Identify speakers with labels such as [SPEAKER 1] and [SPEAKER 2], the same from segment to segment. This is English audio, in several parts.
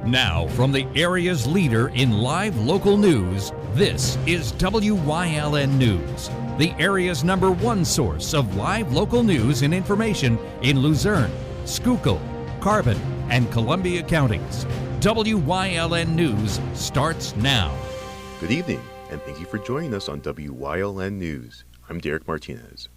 [SPEAKER 1] Now, from the area's leader in live local news, this is Wyln News, the area's #1 source of live local news and information in Luzerne, Schuylkill, Carbon, and Columbia counties. Wyln News starts now.
[SPEAKER 2] Good evening, and thank you for joining us on Wyln News. I'm Derek Martinez.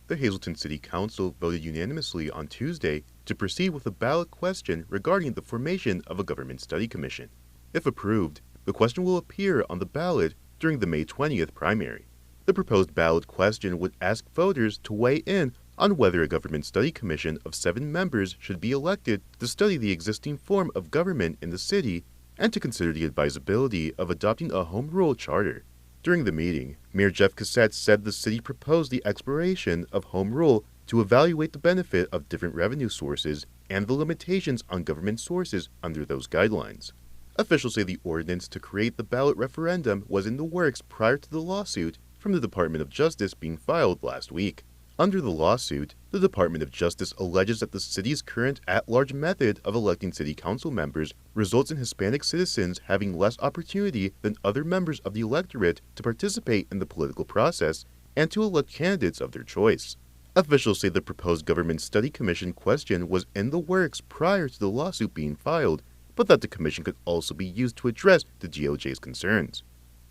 [SPEAKER 2] The Hazleton City Council voted unanimously on Tuesday to proceed with a ballot question regarding the formation of a government study commission. If approved, the question will appear on the ballot during the May 20th primary. The proposed ballot question would ask voters to weigh in on whether a government study commission of 7 members should be elected to study the existing form of government in the city and to consider the advisability of adopting a home rule charter. During the meeting, Mayor Jeff Cassett said the city proposed the expiration of home rule to evaluate the benefit of different revenue sources and the limitations on government sources under those guidelines. Officials say the ordinance to create the ballot referendum was in the works prior to the lawsuit from the Department of Justice being filed last week. Under the lawsuit, the Department of Justice alleges that the city's current at-large method of electing city council members results in Hispanic citizens having less opportunity than other members of the electorate to participate in the political process and to elect candidates of their choice. Officials say the proposed government study commission question was in the works prior to the lawsuit being filed, but that the commission could also be used to address the DOJ's concerns.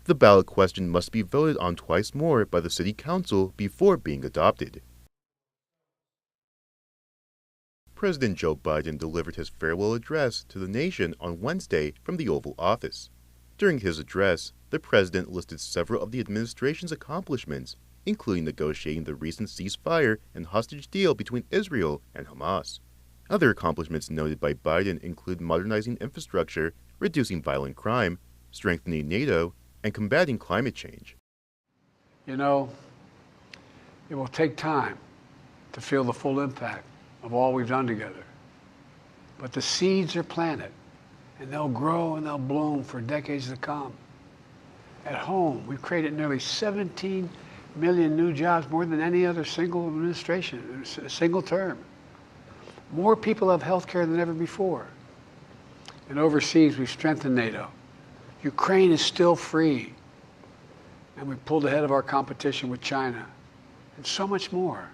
[SPEAKER 2] The ballot question must be voted on twice more by the City Council before being adopted. President Joe Biden delivered his farewell address to the nation on Wednesday from the Oval Office. During his address, the president listed several of the administration's accomplishments, including negotiating the recent ceasefire and hostage deal between Israel and Hamas. Other accomplishments noted by Biden include modernizing infrastructure, reducing violent crime, strengthening NATO, and combating climate change.
[SPEAKER 3] You know, it will take time to feel the full impact of all we've done together. But the seeds are planted, and they'll grow and they'll bloom for decades to come. At home, we've created nearly 17 million new jobs, more than any other single administration, a single term. More people have health care than ever before. And overseas, we've strengthened NATO. Ukraine is still free, and we pulled ahead of our competition with China, and so much more.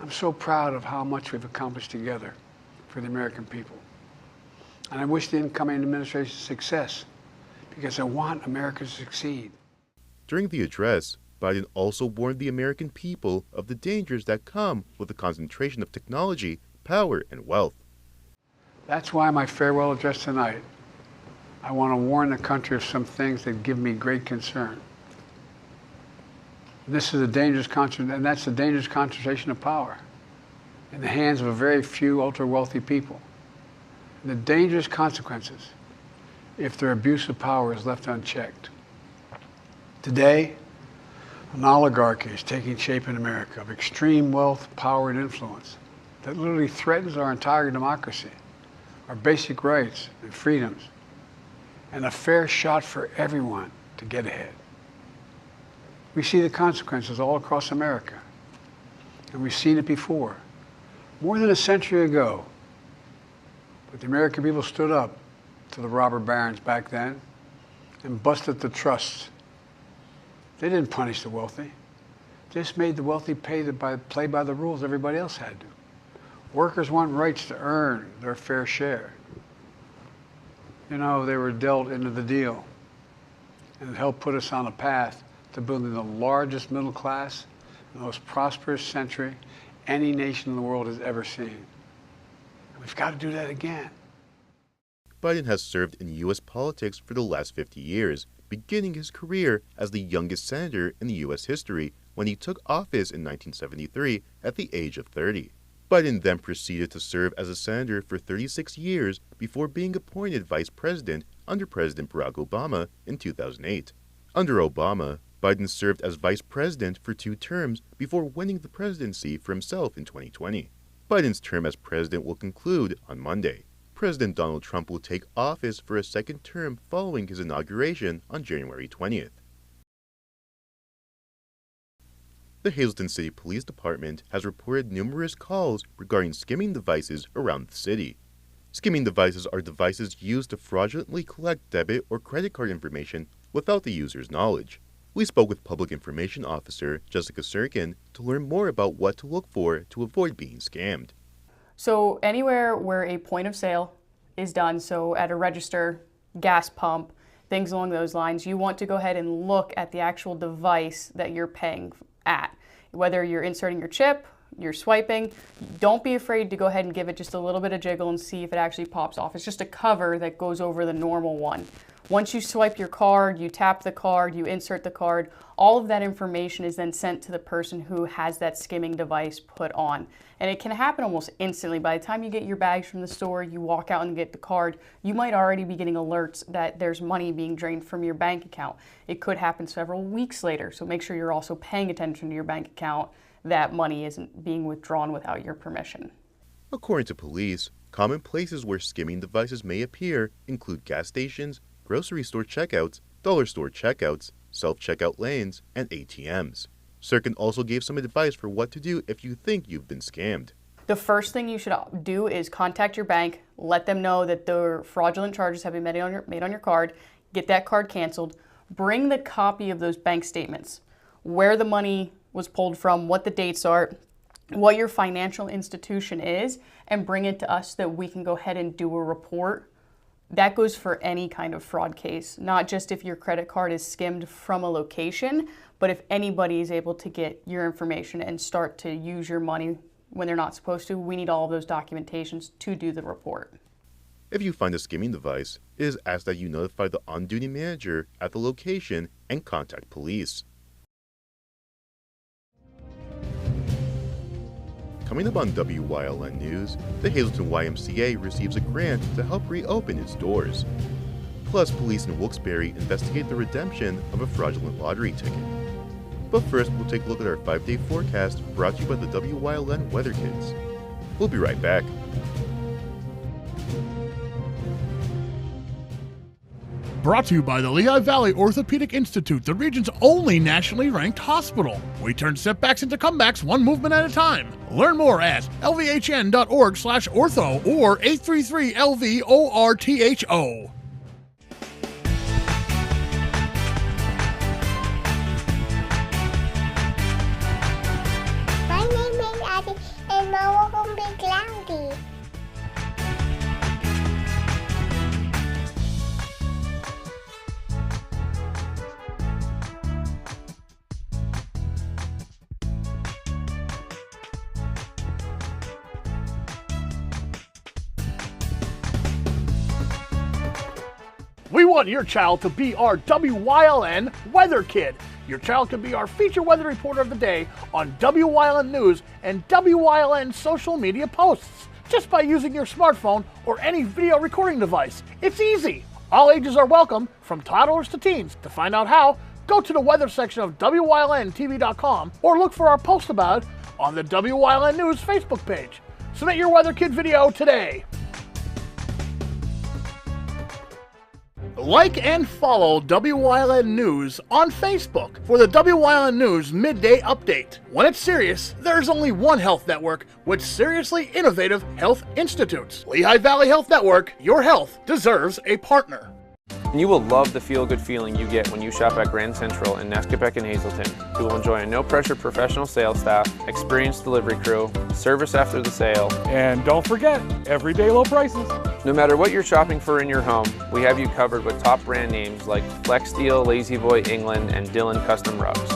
[SPEAKER 3] I'm so proud of how much we've accomplished together for the American people. And I wish the incoming administration success, because I want America to succeed.
[SPEAKER 2] During the address, Biden also warned the American people of the dangers that come with the concentration of technology, power, and wealth.
[SPEAKER 3] That's why my farewell address tonight, I want to warn the country of some things that give me great concern. This is a dangerous and that's the dangerous concentration of power in the hands of a very few ultra-wealthy people. And the dangerous consequences if their abuse of power is left unchecked. Today, an oligarchy is taking shape in America of extreme wealth, power, and influence that literally threatens our entire democracy, our basic rights and freedoms, and a fair shot for everyone to get ahead. We see the consequences all across America, and we've seen it before, more than a century ago. But the American people stood up to the robber barons back then and busted the trusts. They didn't punish the wealthy. They just made the wealthy play by the rules everybody else had to. Workers want rights to earn their fair share. You know, they were dealt into the deal, and it helped put us on a path to building the largest middle class, the most prosperous century any nation in the world has ever seen. And we've got to do that again.
[SPEAKER 2] Biden has served in U.S. politics for the last 50 years, beginning his career as the youngest senator in U.S. history when he took office in 1973 at the age of 30. Biden then proceeded to serve as a senator for 36 years before being appointed vice president under President Barack Obama in 2008. Under Obama, Biden served as vice president for 2 terms before winning the presidency for himself in 2020. Biden's term as president will conclude on Monday. President Donald Trump will take office for a second term following his inauguration on January 20th. The Hazleton City Police Department has reported numerous calls regarding skimming devices around the city. Skimming devices are devices used to fraudulently collect debit or credit card information without the user's knowledge. We spoke with Public Information Officer Jessica Sirkin to learn more about what to look for to avoid being scammed.
[SPEAKER 4] So anywhere where a point of sale is done, so at a register, gas pump, things along those lines, you want to go ahead and look at the actual device that you're paying at. Whether you're inserting your chip, you're swiping, don't be afraid to go ahead and give it just a little bit of jiggle and see if it actually pops off. It's just a cover that goes over the normal one. Once you swipe your card, you tap the card, you insert the card, all of that information is then sent to the person who has that skimming device put on. And it can happen almost instantly. By the time you get your bags from the store, you walk out and get the card, you might already be getting alerts that there's money being drained from your bank account. It could happen several weeks later, so make sure you're also paying attention to your bank account, that money isn't being withdrawn without your permission.
[SPEAKER 2] According to police, common places where skimming devices may appear include gas stations, grocery store checkouts, dollar store checkouts, self-checkout lanes, and ATMs. Sirkin also gave some advice for what to do if you think you've been scammed.
[SPEAKER 4] The first thing you should do is contact your bank, let them know that the fraudulent charges have been made on your card, get that card canceled, bring the copy of those bank statements, where the money was pulled from, what the dates are, what your financial institution is, and bring it to us so that we can go ahead and do a report. That goes for any kind of fraud case, not just if your credit card is skimmed from a location, but if anybody is able to get your information and start to use your money when they're not supposed to, we need all of those documentations to do the report.
[SPEAKER 2] If you find a skimming device, it is asked that you notify the on-duty manager at the location and contact police. Coming up on WYLN News, the Hazleton YMCA receives a grant to help reopen its doors. Plus, police in Wilkes-Barre investigate the redemption of a fraudulent lottery ticket. But first, we'll take a look at our 5-day forecast brought to you by the WYLN Weather Kids. We'll be right back.
[SPEAKER 5] Brought to you by the Lehigh Valley Orthopedic Institute, the region's only nationally ranked hospital. We turn setbacks into comebacks one movement at a time. Learn more at lvhn.org/ortho or 833-LV-ORTHO.
[SPEAKER 6] My name is Addie and Mama will be Cloudy.
[SPEAKER 5] We want your child to be our WYLN Weather Kid. Your child can be our feature weather reporter of the day on WYLN News and WYLN social media posts just by using your smartphone or any video recording device. It's easy. All ages are welcome, from toddlers to teens. To find out how, go to the weather section of WYLNTV.com or look for our post about it on the WYLN News Facebook page. Submit your Weather Kid video today. Like and follow WYLN News on Facebook for the WYLN News Midday Update. When it's serious, there's only one health network with seriously innovative health institutes. Lehigh Valley Health Network, your health deserves a partner.
[SPEAKER 7] You will love the feel-good feeling you get when you shop at Grand Central in Nescopeck and Hazleton. You will enjoy a no-pressure professional sales staff, experienced delivery crew, service after the sale,
[SPEAKER 8] and don't forget, everyday low prices.
[SPEAKER 7] No matter what you're shopping for in your home, we have you covered with top brand names like Flex Steel, Lazy Boy, England, and Dillon Custom Rugs.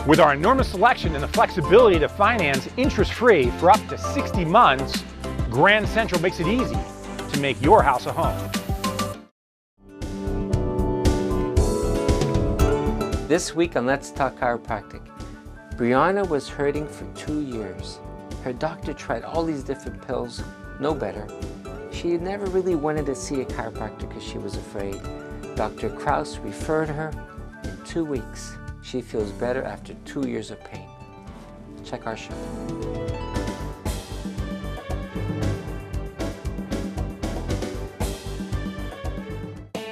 [SPEAKER 8] With our enormous selection and the flexibility to finance interest-free for up to 60 months, Grand Central makes it easy to make your house a home.
[SPEAKER 9] This week on Let's Talk Chiropractic, Brianna was hurting for 2 years. Her doctor tried all these different pills, no better. She had never really wanted to see a chiropractor because she was afraid. Dr. Kraus referred her. In 2 weeks, she feels better after 2 years of pain. Check our show.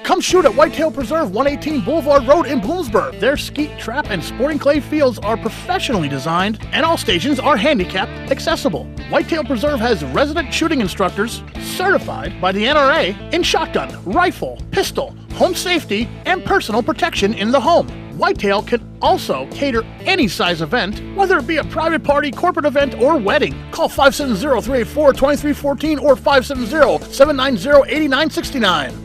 [SPEAKER 5] Come shoot at Whitetail Preserve, 118 Boulevard Road in Bloomsburg. Their skeet, trap, and sporting clay fields are professionally designed, and all stations are handicap accessible. Whitetail Preserve has resident shooting instructors certified by the NRA in shotgun, rifle, pistol, home safety, and personal protection in the home. Whitetail can also cater any size event, whether it be a private party, corporate event, or wedding. Call 570-384-2314 or 570-790-8969.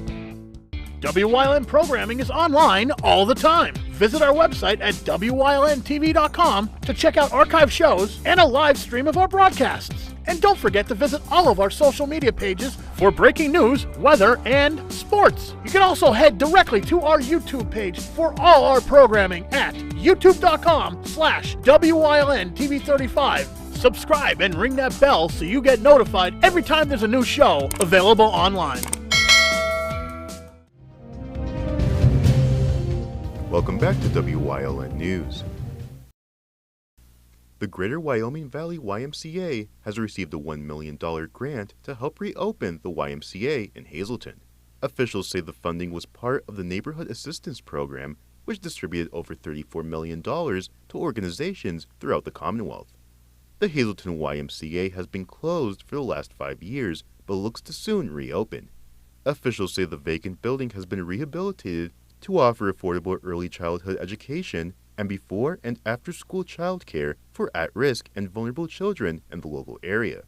[SPEAKER 5] WYLN programming is online all the time. Visit our website at WYLNTV.com to check out archive shows and a live stream of our broadcasts. And don't forget to visit all of our social media pages for breaking news, weather, and sports. You can also head directly to our YouTube page for all our programming at youtube.com/WYLNTV35. Subscribe and ring that bell so you get notified every time there's a new show available online.
[SPEAKER 2] Welcome back to WYLN News. The Greater Wyoming Valley YMCA has received a $1 million grant to help reopen the YMCA in Hazleton. Officials say the funding was part of the Neighborhood Assistance Program, which distributed over $34 million to organizations throughout the Commonwealth. The Hazleton YMCA has been closed for the last 5 years, but looks to soon reopen. Officials say the vacant building has been rehabilitated to offer affordable early childhood education and before and after school childcare for at-risk and vulnerable children in the local area.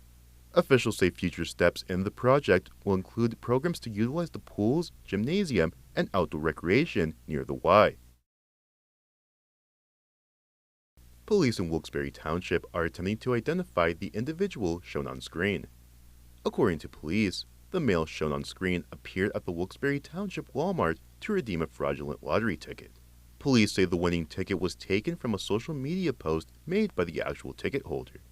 [SPEAKER 2] Officials say future steps in the project will include programs to utilize the pools, gymnasium, and outdoor recreation near the Y. Police in Wilkes-Barre Township are attempting to identify the individual shown on screen. According to police, the male shown on screen appeared at the Wilkes-Barre Township Walmart to redeem a fraudulent lottery ticket. Police say the winning ticket was taken from a social media post made by the actual ticket holder.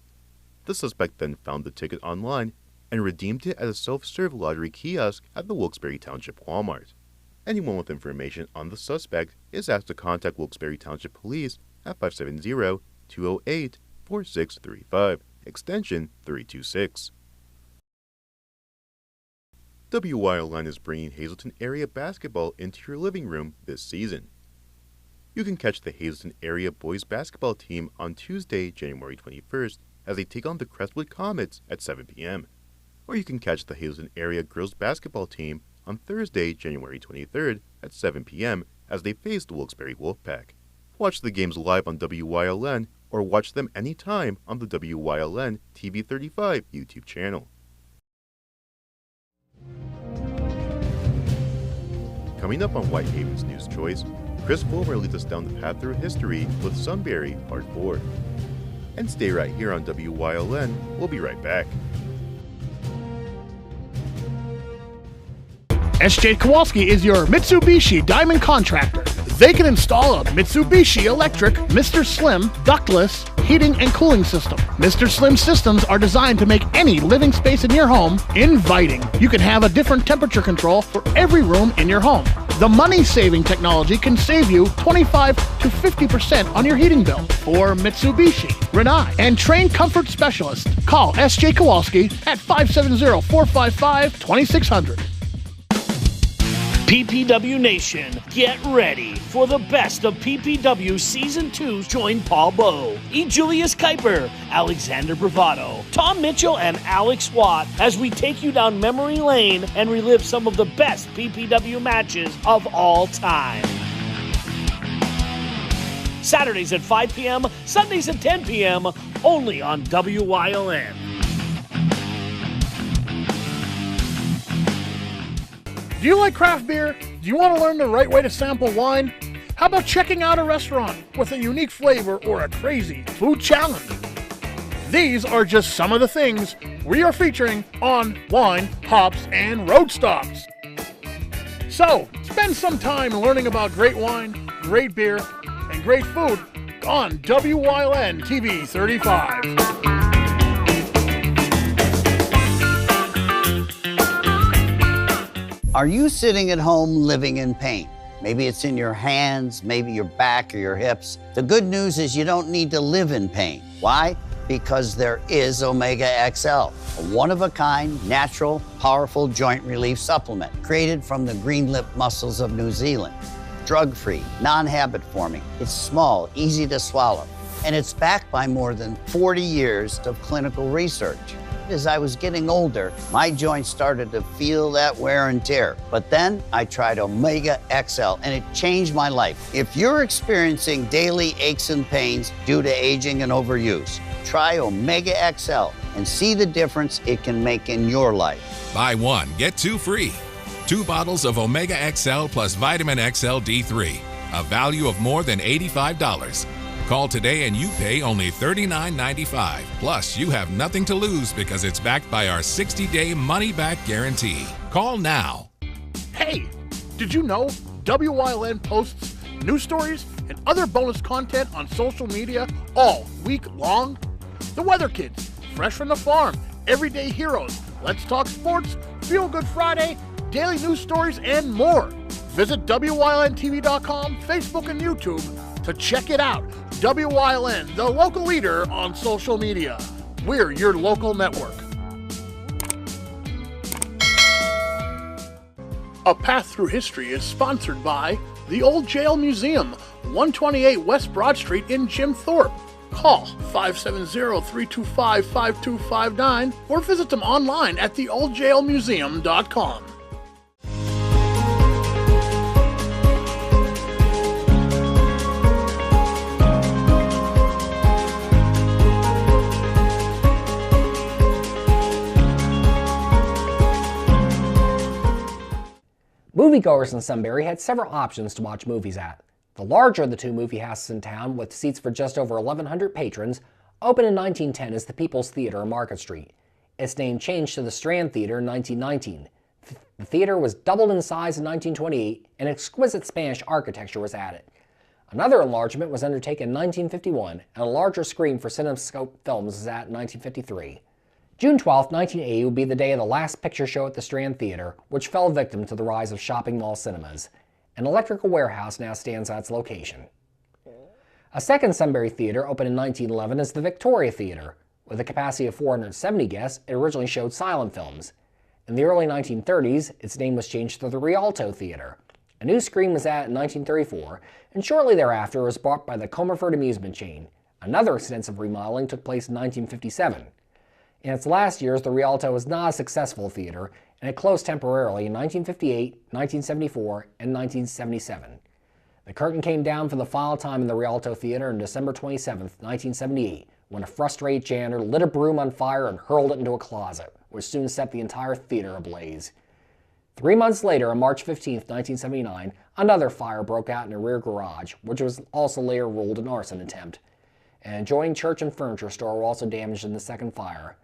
[SPEAKER 2] The suspect then found the ticket online and redeemed it at a self-serve lottery kiosk at the Wilkes-Barre Township Walmart. Anyone with information on the suspect is asked to contact Wilkes-Barre Township Police at 570-208-4635, extension 326. WYLN is bringing Hazleton area basketball into your living room this season. You can catch the Hazleton area boys basketball team on Tuesday, January 21st, as they take on the Crestwood Comets at 7 p.m. Or you can catch the Hazleton area girls basketball team on Thursday, January 23rd at 7 p.m. as they face the Wilkes-Barre Wolfpack. Watch the games live on WYLN or watch them anytime on the WYLN TV 35 YouTube channel. Coming up on Whitehaven's News Choice, Chris Fulmer leads us down the path through history with Sunbury Part 4. And stay right here on WYLN. We'll be right back.
[SPEAKER 5] SJ Kowalski is your Mitsubishi Diamond Contractor. They can install a Mitsubishi electric Mr. Slim ductless heating and cooling system. Mr. Slim systems are designed to make any living space in your home inviting. You can have a different temperature control for every room in your home. The money-saving technology can save you 25 to 50% on your heating bill. For Mitsubishi, Rinnai, and trained comfort specialists, call SJ Kowalski at 570-455-2600.
[SPEAKER 10] PPW Nation, get ready for the best of PPW Season 2. Join Paul Bowe, E. Julius Kuiper, Alexander Bravado, Tom Mitchell, and Alex Watt as we take you down memory lane and relive some of the best PPW matches of all time. Saturdays at 5 p.m., Sundays at 10 p.m., only on WYLN.
[SPEAKER 5] Do you like craft beer? Do you want to learn the right way to sample wine? How about checking out a restaurant with a unique flavor or a crazy food challenge? These are just some of the things we are featuring on Wine, Hops, and Road Stops. So, spend some time learning about great wine, great beer, and great food on WYLN TV 35.
[SPEAKER 11] Are you sitting at home living in pain? Maybe it's in your hands, maybe your back or your hips. The good news is you don't need to live in pain. Why? because there is Omega XL, a one-of-a-kind, natural, powerful joint relief supplement created from the green-lip mussels of New Zealand. Drug-free, non-habit forming, it's small, easy to swallow, and it's backed by more than 40 years of clinical research. As I was getting older, my joints started to feel that wear and tear. But then I tried Omega XL and it changed my life. If you're experiencing daily aches and pains due to aging and overuse, try Omega XL and see the difference it can make in your life.
[SPEAKER 12] Buy one, get two free. 2 bottles of Omega XL plus Vitamin XL D3, a value of more than $85. Call today and you pay only $39.95. Plus, you have nothing to lose because it's backed by our 60-day money-back guarantee. Call now.
[SPEAKER 5] Hey, did you know WYLN posts news stories and other bonus content on social media all week long? The Weather Kids, Fresh from the Farm, Everyday Heroes, Let's Talk Sports, Feel Good Friday, daily news stories, and more. Visit WYLNTV.com, Facebook, and YouTube to check it out. WYLN, the local leader on social media. We're your local network. A Path Through History is sponsored by the Old Jail Museum, 128 West Broad Street in Jim Thorpe. Call 570-325-5259 or visit them online at theoldjailmuseum.com.
[SPEAKER 13] Moviegoers in Sunbury had several options to watch movies at. The larger of the 2 movie houses in town, with seats for just over 1,100 patrons, opened in 1910 as the People's Theater on Market Street. Its name changed to the Strand Theater in 1919. The theater was doubled in size in 1928, and exquisite Spanish architecture was added. Another enlargement was undertaken in 1951, and a larger screen for CinemaScope films was added in 1953. June 12, 1980 would be the day of the last picture show at the Strand Theater, which fell victim to the rise of shopping mall cinemas. An electrical warehouse now stands at its location. A second Sunbury theater opened in 1911 is the Victoria Theater. With a capacity of 470 guests, it originally showed silent films. In the early 1930s, its name was changed to the Rialto Theater. A new screen was added in 1934, and shortly thereafter it was bought by the Comerford amusement chain. Another extensive remodeling took place in 1957. In its last years, the Rialto was not a successful theater, and it closed temporarily in 1958, 1974, and 1977. The curtain came down for the final time in the Rialto Theater on December 27, 1978, when a frustrated janitor lit a broom on fire and hurled it into a closet, which soon set the entire theater ablaze. 3 months later, on March 15, 1979, another fire broke out in a rear garage, which was also later ruled an arson attempt. An adjoining church and furniture store were also damaged in the second fire.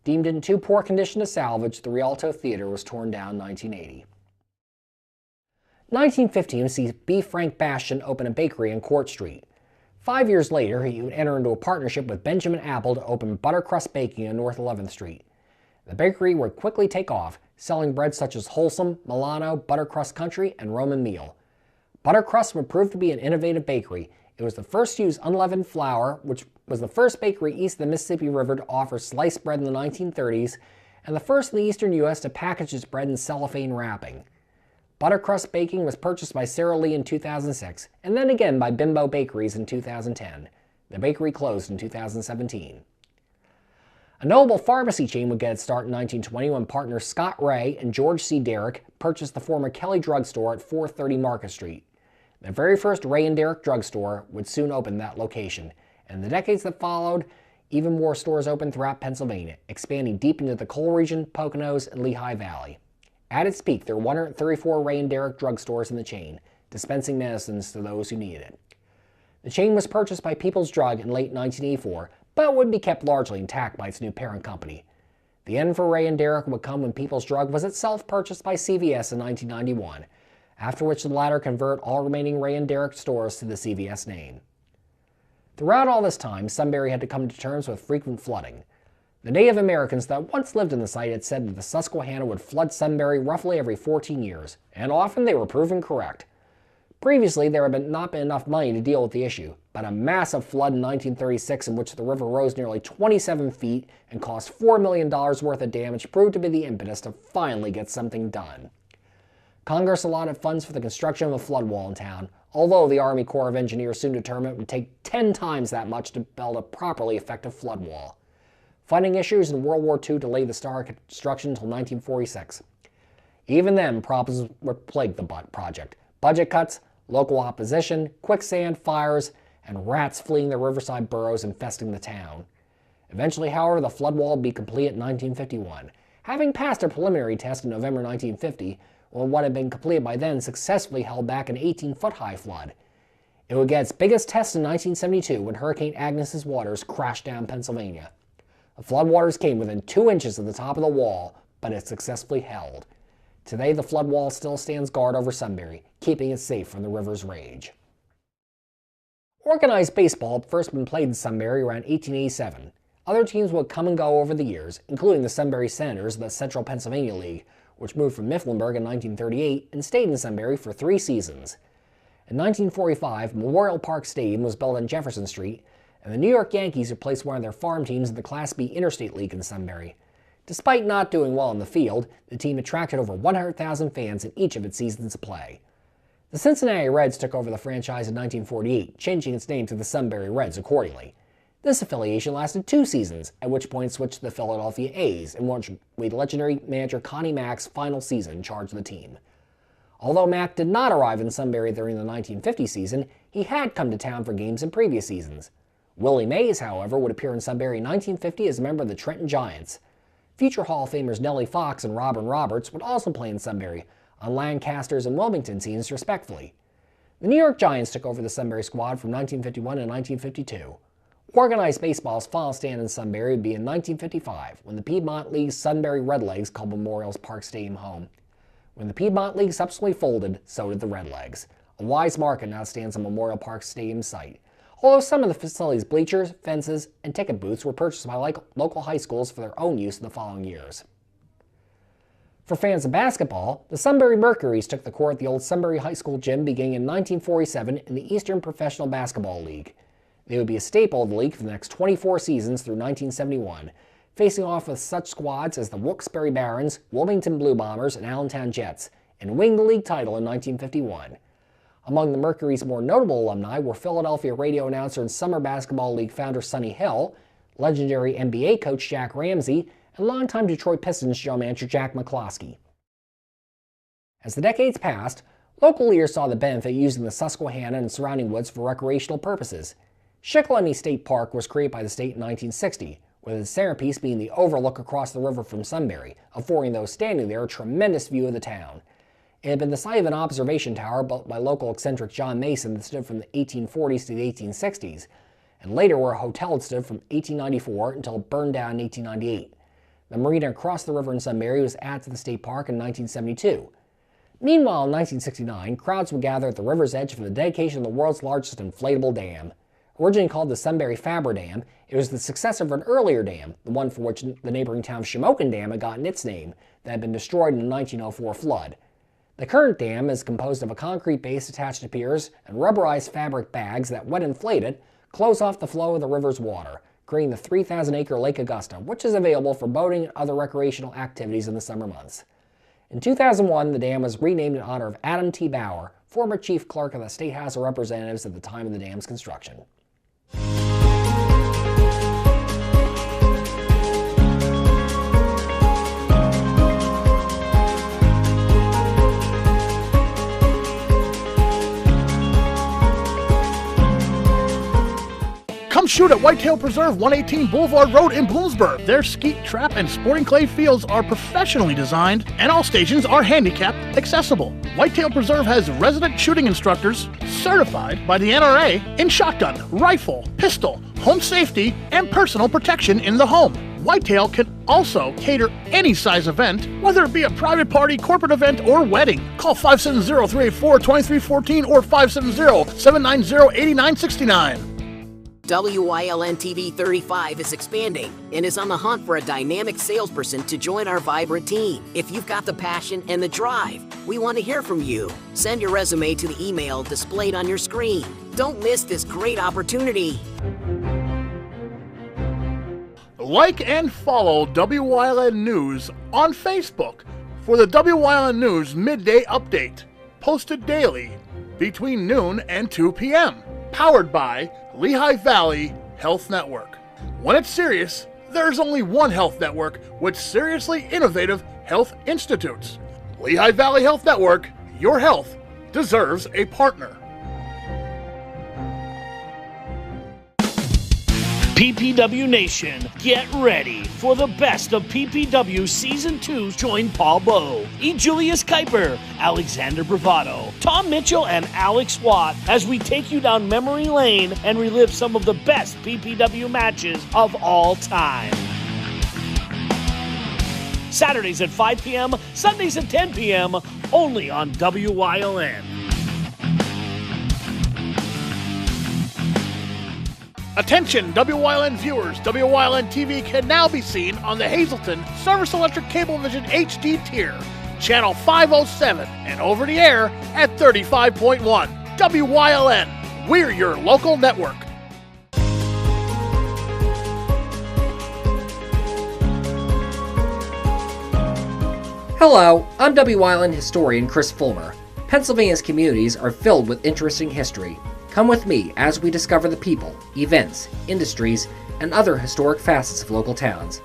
[SPEAKER 13] Deemed in too poor condition to salvage, the Rialto Theater was torn down in 1980. 1915 sees B. Frank Bastian open a bakery on Court Street. 5 years later, he would enter into a partnership with Benjamin Apple to open Buttercrust Baking on North 11th Street. The bakery would quickly take off, selling breads such as Wholesome, Milano, Buttercrust Country, and Roman Meal. Buttercrust would prove to be an innovative bakery. It was the first to use unleavened flour, which was the first bakery east of the Mississippi River to offer sliced bread in the 1930s, and the first in the eastern U.S. to package its bread in cellophane wrapping. Buttercrust Baking was purchased by Sara Lee in 2006, and then again by Bimbo Bakeries in 2010. The bakery closed in 2017. A notable pharmacy chain would get its start in 1920 when partners Scott Ray and George C. Derrick purchased the former Kelly Drug Store at 430 Market Street. The very first Ray and Derrick drugstore would soon open that location, and in the decades that followed, even more stores opened throughout Pennsylvania, expanding deep into the coal region, Poconos, and Lehigh Valley. At its peak, there were 134 Ray and Derrick drugstores in the chain, dispensing medicines to those who needed it. The chain was purchased by People's Drug in late 1984, but would be kept largely intact by its new parent company. The end for Ray and Derrick would come when People's Drug was itself purchased by CVS in 1991, after which the latter converted all remaining Ray and Derrick stores to the CVS name. Throughout all this time, Sunbury had to come to terms with frequent flooding. The Native Americans that once lived in the site had said that the Susquehanna would flood Sunbury roughly every 14 years, and often they were proven correct. Previously, there had not been enough money to deal with the issue, but a massive flood in 1936 in which the river rose nearly 27 feet and caused $4 million worth of damage proved to be the impetus to finally get something done. Congress allotted funds for the construction of a flood wall in town, although the Army Corps of Engineers soon determined it would take 10 times that much to build a properly effective flood wall. Funding issues in World War II delayed the start of construction until 1946. Even then, problems would plague the project. Budget cuts, local opposition, quicksand, fires, and rats fleeing the riverside boroughs infesting the town. Eventually, however, the flood wall would be complete in 1951, having passed a preliminary test in November 1950, when what had been completed by then successfully held back an 18-foot-high flood. It would get its biggest test in 1972 when Hurricane Agnes's waters crashed down Pennsylvania. The floodwaters came within 2 inches of the top of the wall, but it successfully held. Today, the flood wall still stands guard over Sunbury, keeping it safe from the river's rage. Organized baseball had first been played in Sunbury around 1887. Other teams would come and go over the years, including the Sunbury Senators of the Central Pennsylvania League, which moved from Mifflinburg in 1938 and stayed in Sunbury for 3 seasons. In 1945, Memorial Park Stadium was built on Jefferson Street, and the New York Yankees replaced one of their farm teams in the Class B Interstate League in Sunbury. Despite not doing well in the field, the team attracted over 100,000 fans in each of its seasons of play. The Cincinnati Reds took over the franchise in 1948, changing its name to the Sunbury Reds accordingly. This affiliation lasted 2 seasons, at which point it switched to the Philadelphia A's, in which legendary manager Connie Mack's final season charged the team. Although Mack did not arrive in Sunbury during the 1950 season, he had come to town for games in previous seasons. Willie Mays, however, would appear in Sunbury in 1950 as a member of the Trenton Giants. Future Hall of Famers Nellie Fox and Robin Roberts would also play in Sunbury, on Lancaster's and Wilmington teams respectively. The New York Giants took over the Sunbury squad from 1951 to 1952. Organized baseball's final stand in Sunbury would be in 1955, when the Piedmont League's Sunbury Redlegs called Memorial Park Stadium home. When the Piedmont League subsequently folded, so did the Redlegs. A wise market now stands on Memorial Park Stadium site, although some of the facility's bleachers, fences, and ticket booths were purchased by local high schools for their own use in the following years. For fans of basketball, the Sunbury Mercuries took the court at the old Sunbury High School gym beginning in 1947 in the Eastern Professional Basketball League. They would be a staple of the league for the next 24 seasons through 1971, facing off with such squads as the Wilkes-Barre Barons, Wilmington Blue Bombers, and Allentown Jets, and winning the league title in 1951. Among the Mercury's more notable alumni were Philadelphia radio announcer and Summer Basketball League founder Sonny Hill, legendary NBA coach Jack Ramsey, and longtime Detroit Pistons general manager Jack McCloskey. As the decades passed, local leaders saw the benefit using the Susquehanna and surrounding woods for recreational purposes. Shikellamy State Park was created by the state in 1960, with its centerpiece being the overlook across the river from Sunbury, affording those standing there a tremendous view of the town. It had been the site of an observation tower built by local eccentric John Mason that stood from the 1840s to the 1860s, and later where a hotel had stood from 1894 until it burned down in 1898. The marina across the river in Sunbury was added to the state park in 1972. Meanwhile, in 1969, crowds would gather at the river's edge for the dedication of the world's largest inflatable dam. Originally called the Sunbury Faber Dam, it was the successor of an earlier dam, the one for which the neighboring town of Shamokin Dam had gotten its name, that had been destroyed in the 1904 flood. The current dam is composed of a concrete base attached to piers and rubberized fabric bags that, when inflated, close off the flow of the river's water, creating the 3,000-acre Lake Augusta, which is available for boating and other recreational activities in the summer months. In 2001, the dam was renamed in honor of Adam T. Bauer, former chief clerk of the State House of Representatives at the time of the dam's construction.
[SPEAKER 5] Come shoot at Whitetail Preserve, 118 Boulevard Road in Bloomsburg. Their skeet, trap, and sporting clay fields are professionally designed, and all stations are handicap accessible. Whitetail Preserve has resident shooting instructors certified by the NRA in shotgun, rifle, pistol, home safety, and personal protection in the home. Whitetail can also cater any size event, whether it be a private party, corporate event, or wedding. Call 570-384-2314 or 570-790-8969.
[SPEAKER 14] WYLN TV 35 is expanding and is on the hunt for a dynamic salesperson to join our vibrant team. If you've got the passion and the drive, we want to hear from you. Send your resume to the email displayed on your screen. Don't miss this great opportunity.
[SPEAKER 5] Like and follow WYLN News on Facebook for the WYLN News Midday Update, posted daily between noon and 2 p.m., powered by Lehigh Valley Health Network. When it's serious, there's only one health network with seriously innovative health institutes. Lehigh Valley Health Network, your health deserves a partner.
[SPEAKER 10] PPW Nation, get ready for the best of PPW Season 2. Join Paul Bowe, E. Julius Kuiper, Alexander Bravado, Tom Mitchell, and Alex Watt as we take you down memory lane and relive some of the best PPW matches of all time. Saturdays at 5 p.m., Sundays at 10 p.m., only on WYLN.
[SPEAKER 5] Attention WYLN viewers, WYLN TV can now be seen on the Hazleton Service Electric Cablevision HD tier, channel 507, and over the air at 35.1. WYLN, we're your local network.
[SPEAKER 13] Hello, I'm WYLN historian Chris Fulmer. Pennsylvania's communities are filled with interesting history. Come with me as we discover the people, events, industries, and other historic facets of local towns.